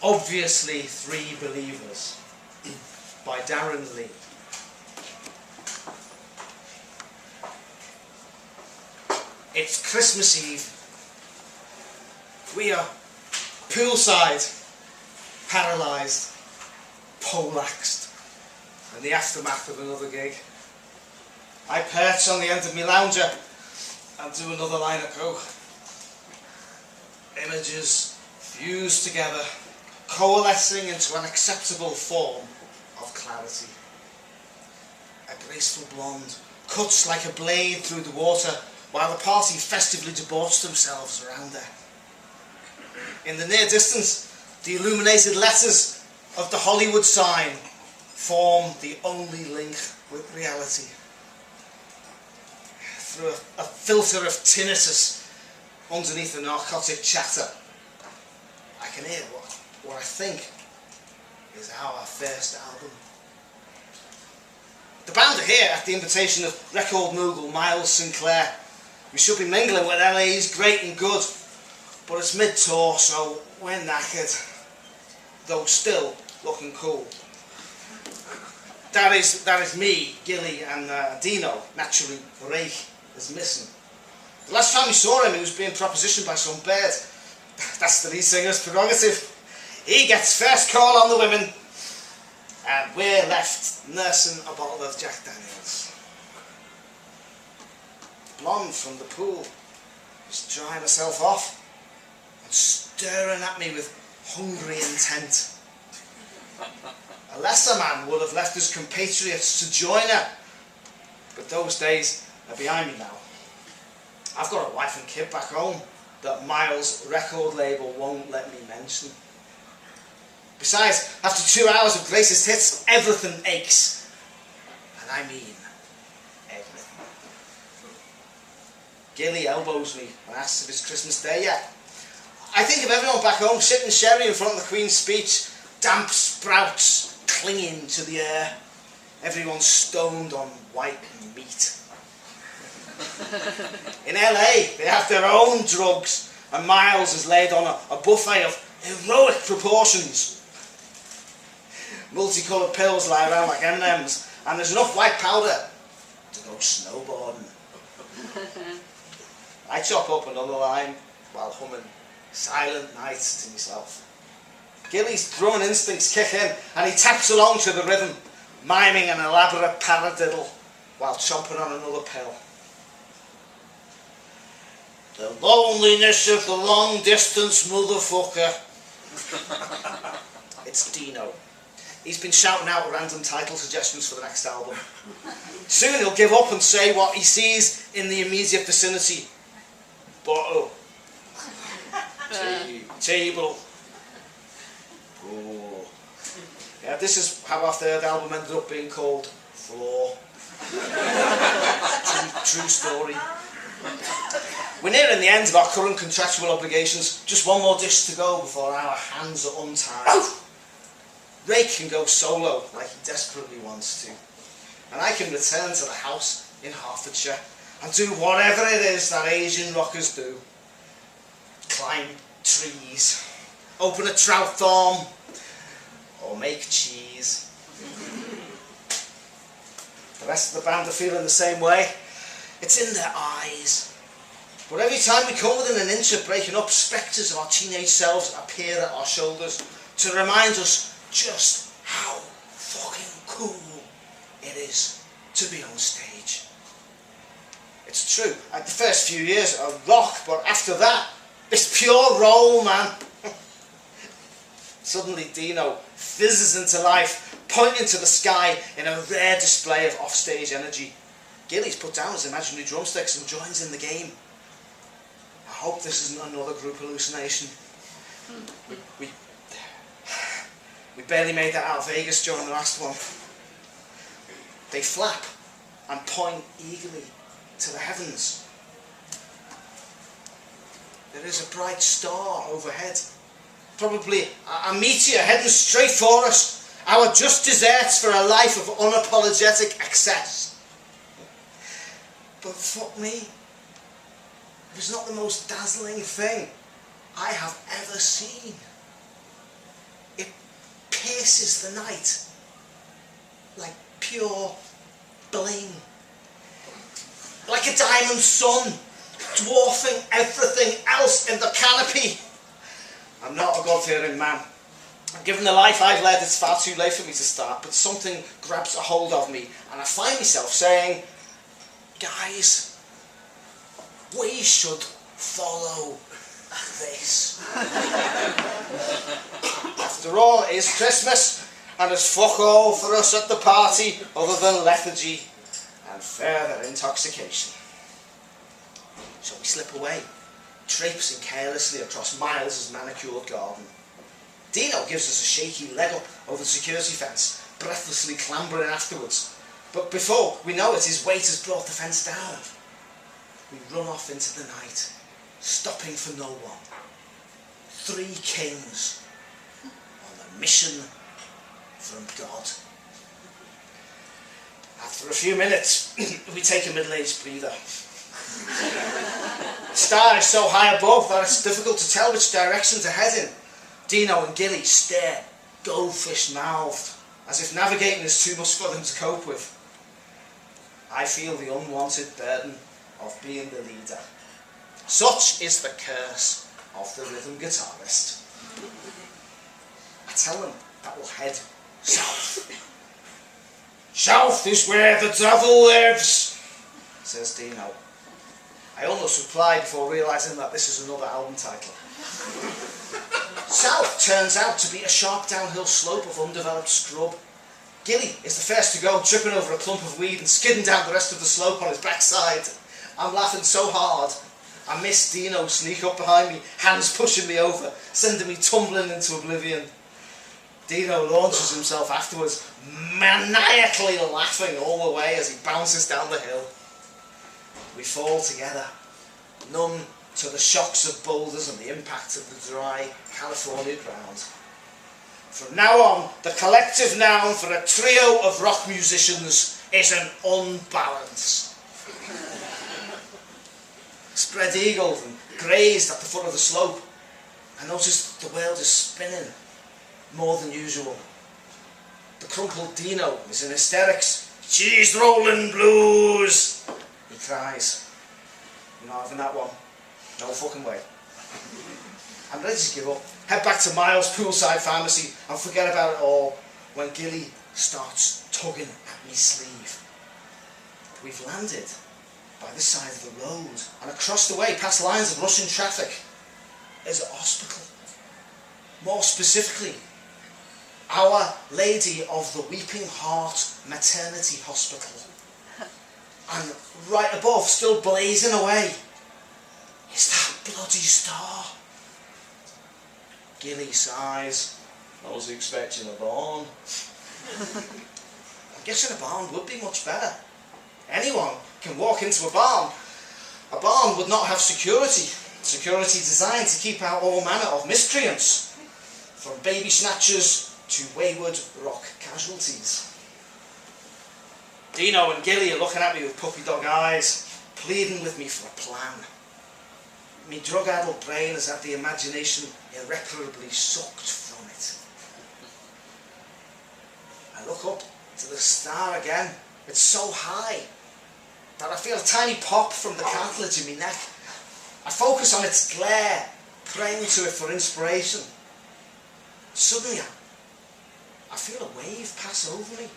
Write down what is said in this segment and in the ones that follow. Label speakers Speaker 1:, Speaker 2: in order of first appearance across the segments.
Speaker 1: Obviously Three Believers by Darren Lee. It's Christmas Eve. We are poolside, paralysed, poleaxed, in the aftermath of another gig. I perch on the end of my lounger and do another line of coke. Images fused together, coalescing into an acceptable form of clarity. A graceful blonde cuts like a blade through the water while the party festively debauch themselves around her. In the near distance, the illuminated letters of the Hollywood sign form the only link with reality. Through a filter of tinnitus underneath the narcotic chatter, I can hear what I think is our first album. The band are here at the invitation of record mogul Miles Sinclair. We should be mingling with LA's great and good, but it's mid-tour, so we're knackered, though still looking cool. That is me, Gilly, and Deano. Naturally, Rake is missing. The last time we saw him, he was being propositioned by some bird. That's the lead singer's prerogative. He gets first call on the women, and we're left nursing a bottle of Jack Daniels. Blonde from the pool is drying herself off and staring at me with hungry intent. A lesser man would have left his compatriots to join her, but those days are behind me now. I've got a wife and kid back home that Miles' record label won't let me mention. Besides, after 2 hours of greatest hits, everything aches. And I mean everything. Gilly elbows me and asks if it's Christmas Day yet. I think of everyone back home sipping sherry in front of the Queen's speech, damp sprouts clinging to the air, everyone stoned on white meat. In LA, they have their own drugs, and Miles is laid on a buffet of heroic proportions. Multicoloured pills lie around like M&Ms, and there's enough white powder to go snowboarding. I chop up another line while humming Silent Night to myself. Gilly's drone instincts kick in, and he taps along to the rhythm, miming an elaborate paradiddle while chomping on another pill. The loneliness of the long-distance motherfucker. It's Deano. He's been shouting out random title suggestions for the next album. Soon he'll give up and say what he sees in the immediate vicinity. Bottle. Table. Oh. Yeah, this is how our third album ended up being called Floor. True story. We're nearing the end of our current contractual obligations. Just one more dish to go before our hands are untied. Ray can go solo like he desperately wants to. And I can return to the house in Hertfordshire and do whatever it is that Asian rockers do. Climb trees, open a trout farm, or make cheese. The rest of the band are feeling the same way. It's in their eyes. But every time we come within an inch of breaking up, spectres of our teenage selves appear at our shoulders to remind us just how fucking cool it is to be on stage. It's true, the first few years are rock, but after that, it's pure roll, man. Suddenly Deano fizzes into life, pointing to the sky in a rare display of offstage energy. Gilly's put down his imaginary drumsticks and joins in the game. I hope this isn't another group hallucination. We barely made that out of Vegas during the last one. They flap and point eagerly to the heavens. There is a bright star overhead. Probably a meteor heading straight for us. Our just desserts for a life of unapologetic excess. But fuck me, it was not the most dazzling thing I have ever seen. pierces the night like pure bling. Like a diamond sun, dwarfing everything else in the canopy. I'm not a God-fearing man. Given the life I've led, it's far too late for me to start, but something grabs a hold of me, and I find myself saying, guys, we should follow this. After all, it is Christmas, and there's fuck all for us at the party other than lethargy and further intoxication. So we slip away, traipsing carelessly across Miles's manicured garden. Deano gives us a shaky leg up over the security fence, breathlessly clambering afterwards. But before we know it, his weight has brought the fence down. We run off into the night, stopping for no one. 3 kings on a mission from God. After a few minutes, we take a middle-aged breather. The star is so high above that it's difficult to tell which direction to head in. Deano and Gilly stare, goldfish-mouthed, as if navigating is too much for them to cope with. I feel the unwanted burden of being the leader. Such is the curse of the rhythm guitarist. I tell them that we'll head south. South is where the devil lives, says Deano. I almost reply before realising that this is another album title. South turns out to be a sharp downhill slope of undeveloped scrub. Gilly is the first to go, tripping over a clump of weed and skidding down the rest of the slope on his backside. I'm laughing so hard, I miss Deano sneak up behind me, hands pushing me over, sending me tumbling into oblivion. Deano launches himself afterwards, maniacally laughing all the way as he bounces down the hill. We fall together, numb to the shocks of boulders and the impact of the dry California ground. From now on, the collective noun for a trio of rock musicians is an unbalance. Spread-eagled and grazed at the foot of the slope, I notice the world is spinning more than usual. The crumpled Deano is in hysterics. "Cheese rolling blues," he cries. "You're not having that one. No fucking way." I'm ready to give up, head back to Miles' poolside pharmacy and forget about it all when Gilly starts tugging at my sleeve. We've landed by this side of the road, and across the way, past lines of rushing traffic, is a hospital. More specifically, Our Lady of the Weeping Heart Maternity Hospital. And right above, still blazing away, is that bloody star. Gilly sighs. "I was expecting a barn." I guess in a barn would be much better. Anyone can walk into a barn. A barn would not have security. Security designed to keep out all manner of miscreants, from baby snatchers to wayward rock casualties. Deano and Gilly are looking at me with puppy dog eyes, pleading with me for a plan. My drug-addled brain has had the imagination irreparably sucked from it. I look up to the star again. It's so high that I feel a tiny pop from the cartilage in my neck. I focus on its glare, praying to it for inspiration. Suddenly, I feel a wave pass over me.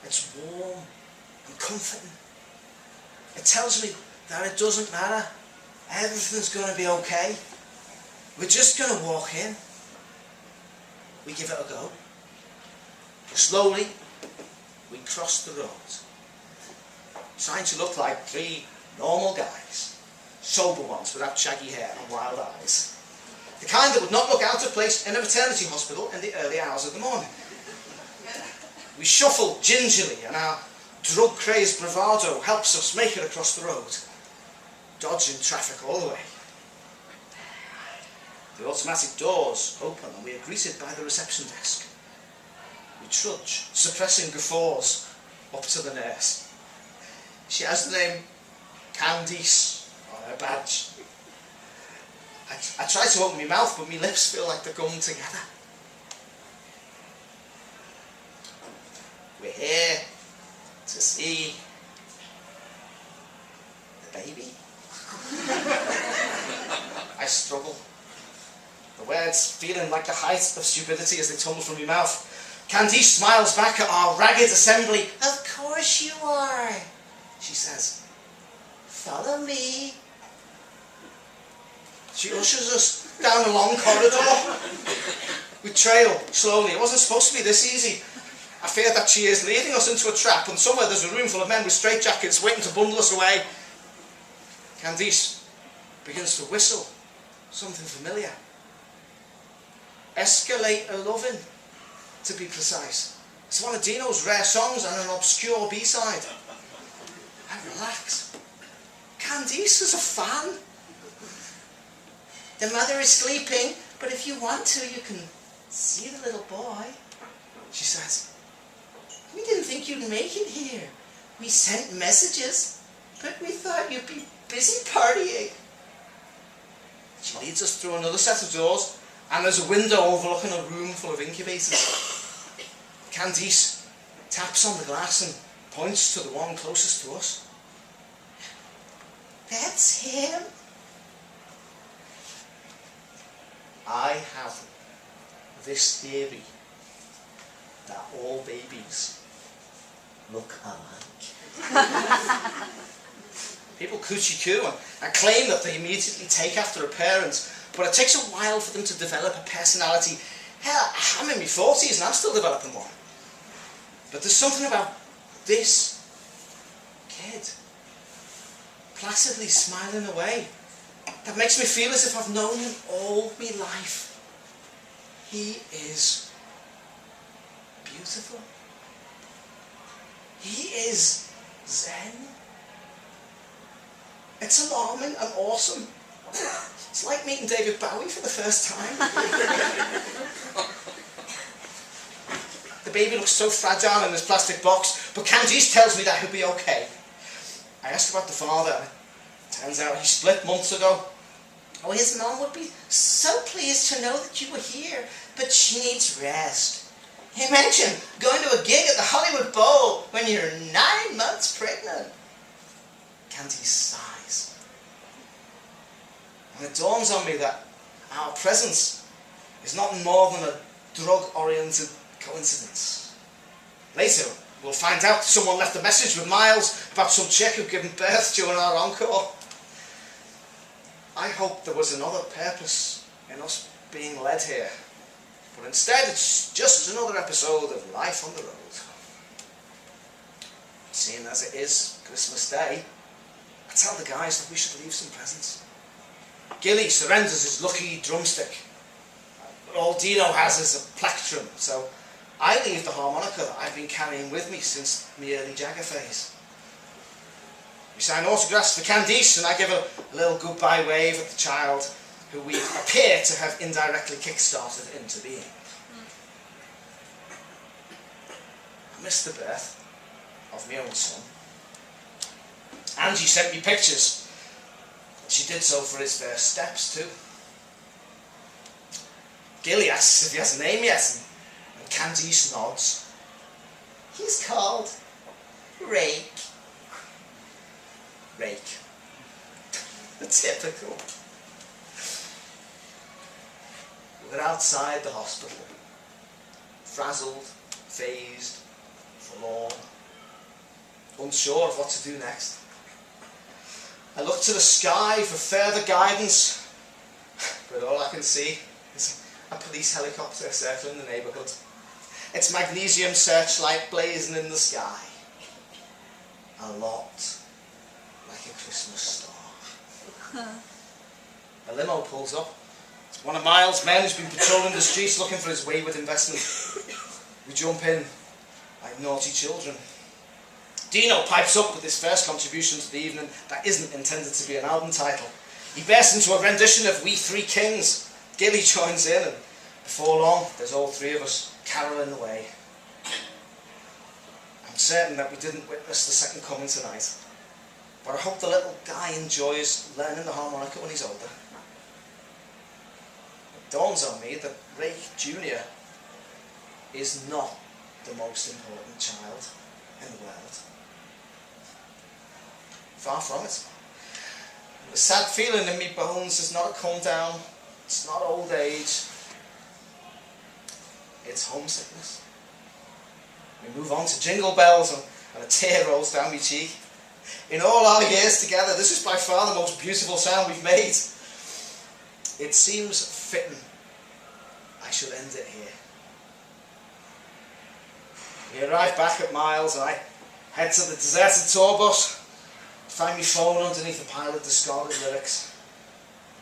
Speaker 1: It's warm and comforting. It tells me that it doesn't matter. Everything's going to be okay. We're just going to walk in. We give it a go. Slowly, we cross the road, trying to look like 3 normal guys. Sober ones without shaggy hair and wild eyes. The kind that would not look out of place in a maternity hospital in the early hours of the morning. We shuffle gingerly, and our drug-crazed bravado helps us make it across the road, dodging traffic all the way. The automatic doors open and we are greeted by the reception desk. We trudge, suppressing guffaws, up to the nurse. She has the name Cavendish on her badge. I try to open my mouth, but my lips feel like they're gummed together. we're here to see the baby. I struggle. The words feeling like the height of stupidity as they tumble from your mouth. Candice smiles back at our ragged assembly. Of course you are, she says. Follow me. She ushers us down a long corridor. We trail slowly. It wasn't supposed to be this easy. I fear that she is leading us into a trap, and somewhere there's a room full of men with straitjackets waiting to bundle us away. Candice begins to whistle something familiar. Escalate a Lovin', to be precise. It's one of Deano's rare songs and an obscure B-side. I relax. Candice is a fan. The mother is sleeping, but if you want to, you can see the little boy, she says. We didn't think you'd make it here. We sent messages, but we thought you'd be busy partying. She leads us through another set of doors, and there's a window overlooking a room full of incubators. Candice taps on the glass and points to the one closest to us. That's him. I have this theory that all babies look alike. People coochie-coo and claim that they immediately take after a parent, but it takes a while for them to develop a personality. Hell, I'm in my 40s and I'm still developing one. But there's something about this kid placidly smiling away that makes me feel as if I've known him all my life. He is beautiful. He is zen. It's alarming and awesome. It's like meeting David Bowie for the first time. The baby looks so fragile in his plastic box, but Candice tells me that he'll be okay. I asked about the father. Turns out he split months ago. Oh, his mom would be so pleased to know that you were here, but she needs rest. Imagine going to a gig at the Hollywood Bowl when you're 9 months pregnant. Candice sighs. And it dawns on me that our presence is not more than a drug-oriented coincidence. Later, we'll find out someone left a message with Miles about some chick who'd given birth during our encore. I hoped there was another purpose in us being led here, but instead it's just another episode of life on the road. Seeing as it is Christmas Day, I tell the guys that we should leave some presents. Gilly surrenders his lucky drumstick, but all Deano has is a plectrum, so I leave the harmonica that I've been carrying with me since my early Jagger phase. We sign autographs for Candice, and I give a little goodbye wave at the child who we appear to have indirectly kick-started into being. I missed the birth of my own son. Angie sent me pictures. She did so for his first steps too. Gilly asks if he has a name yet, and Candice nods. He's called Rake. Rake. Typical. We're outside the hospital. Frazzled, phased, forlorn, unsure of what to do next. I look to the sky for further guidance, but all I can see is a police helicopter circling the neighbourhood. Its magnesium searchlight blazing in the sky. A lot like a Christmas star. A limo pulls up. It's one of Miles' men who's been patrolling the streets looking for his wayward investment. We jump in like naughty children. Deano pipes up with his first contribution to the evening that isn't intended to be an album title. He bursts into a rendition of We Three Kings. Gilly joins in, and before long, there's all three of us carolling away. I'm certain that we didn't witness the second coming tonight, but I hope the little guy enjoys learning the harmonica when he's older. It dawns on me that Ray Jr. is not the most important child in the world. Far from it. The sad feeling in me bones is not a come down, it's not old age, it's homesickness. We move on to jingle bells and a tear rolls down my cheek. In all our years together, this is by far the most beautiful sound we've made. It seems fitting I should end it here. We arrive back at Miles and I head to the deserted tour bus, find my phone underneath a pile of discarded lyrics,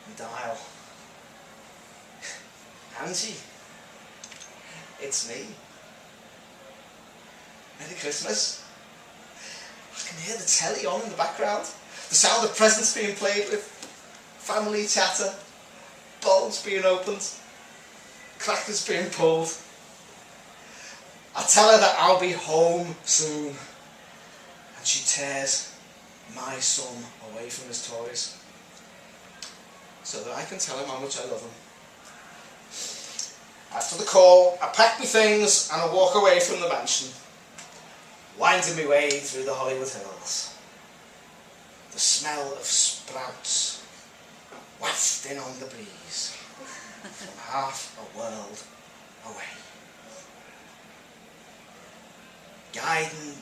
Speaker 1: and dial. Angie, it's me. Merry Christmas. I can hear the telly on in the background, the sound of presents being played with, family chatter, bulbs being opened, crackers being pulled. I tell her that I'll be home soon, and she tears my son away from his toys so that I can tell him how much I love him. After the call, I pack my things and I walk away from the mansion, winding my way through the Hollywood Hills. The smell of sprouts wafting on the breeze from half a world away. Guiding